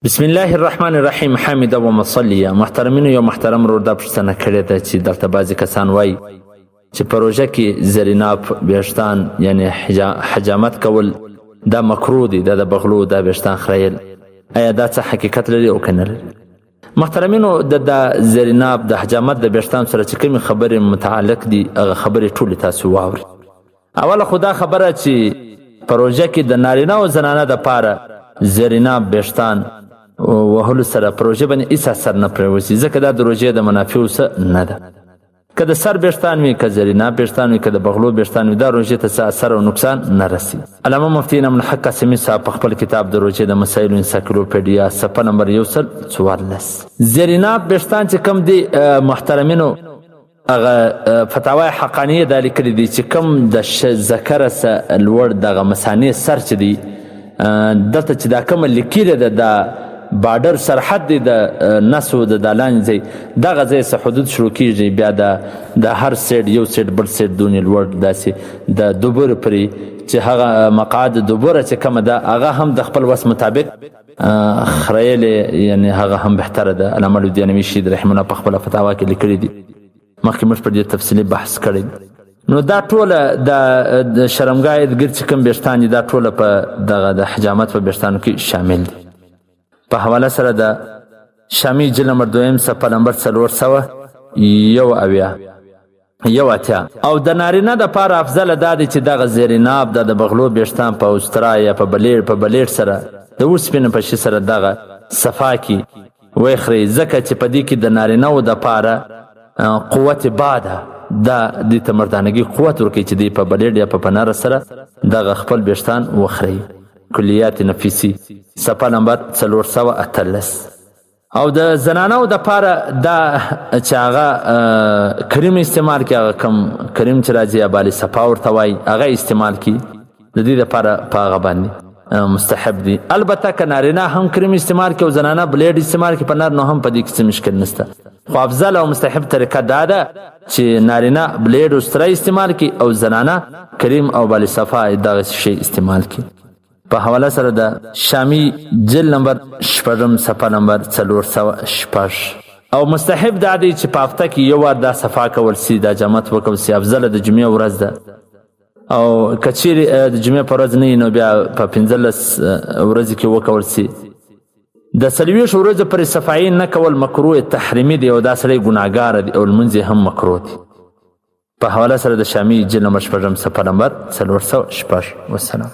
بسم الله الرحمن الرحیم. حامد و مصلیه. محترمینو، یو محترم ورور دا پوښتنه کړې ده چې دلته بعضې کسان وایي چې په روژه کې زریناب ویښتان یعنی حجامت کول دا مکروه دي، دا د بغلو دا ویښتان خریل، آیا دا څه حقیقت لري او که نه لري؟ محترمینو، د زریناب د حجامت د ویښتان سره چې کومې خبرې متعلق دي هغه خبرې ټولې تاسو واورئ. اوله خو دا خبره چې په روژه کې د نارینه او زنانه دپاره زریناب ویښتان وهلو سره په روژې باندې هېڅ اثر نه پرېوځي، ځکه دا د روژې د منافعو څه نه ده. که د سر ویښتان وي، که زریناب ویښتان وي، که د بغلو ویښتان وي، دا روژې ته څه اثر او نقصان نه رسي. علامه مفتي انعام الحق قاسمي صاحب په خپل کتاب د روژې د مسایلو انسایکلوپیډیا صفحه نمبر 114 زریناب ویښتان چې کوم دي محترمینو، هغه فتاوای حقانیه دا لیکلي دي چې کوم د ذکره څخه لوړ دغه مثانې سر چې دی دلته چې دا کومه لیکلې ده دا بارډر سرحد دی د نسو د دالان ځای، دغه ځای څخه حدود شروع کیږي، بیا د هر سیډ یو سیډ بل سیډ دونې لوړ داسې د دوبرې پرې چې هغه مقعد دوبره چې کومه ده هغه هم د خپل وس مطابق خریلې، یعنی هغه هم بهتره ده. علامه لودیانوي شهید رحمه الله په خپله فتاوا کې لیکلي دي، مخکې موږ په دې تفصیلي بحث کړی. نو دا ټوله د شرمګاه ګرد چې کوم ویښتان دي دا ټوله په دغه د حجامت په ویښتانو کې شامل دي. په حواله سره د شامی جلد نمبر 2 صفحه نمبر 481 او د نارینه دپاره افضل دا دی چې دغه زریناب د بغلو ویښتان په اوسترا یا په بلیډ سره د اوسپنې په شي سره دغه صفا کې ویخرئ، ځکه چې په دې کې د نارینهو دپاره قوت باده دا دې ته مردانګي قوت ورکوي چې دی په بلیډ یا په پناره سره دغه خپل ویښتان وخرئ. کلیات نفیسی صفحه نمبر 418 او د زنانو دپاره دا چې هغه کریم استعمال کړي، هغه کم کریم چې راځي یا بالي صفا ورته وایي هغه استعمال کړي، د دې دپاره په هغه باندې مستحب دي. البته که نارینه هم کریم استعمال کړي او زنانه بلیډ استعمال کړي په نر، نو هم په دې کې څه مشکل نشته، خو افضل او مستحب طریقه دا ده چې نارینه بلیډ او ستره استعمال کړي او زنانه کریم او بالي صفا دغه شی استعمال کړي. په حواله سره د شامی جلد نمبر 6 صفحه نمبر 406 او مستحب دا دی چې په هفته کې یو وار دا صفا کول سي، دا جامت وکول سي. افضل د جمعې ورځ ده، او که چیرې د جمعې په ورځ نه وي نو بیا په 15 ورځې کې وکول سي. د 40 ورځو پرې صفایي نه کول مکروه تحریمي دی او دا سړی ګناهګار دی او لمونځ هم مکروه دی. په حواله سره د شامی جلد نمبر 6 صفحه نمبر 406 والسلام.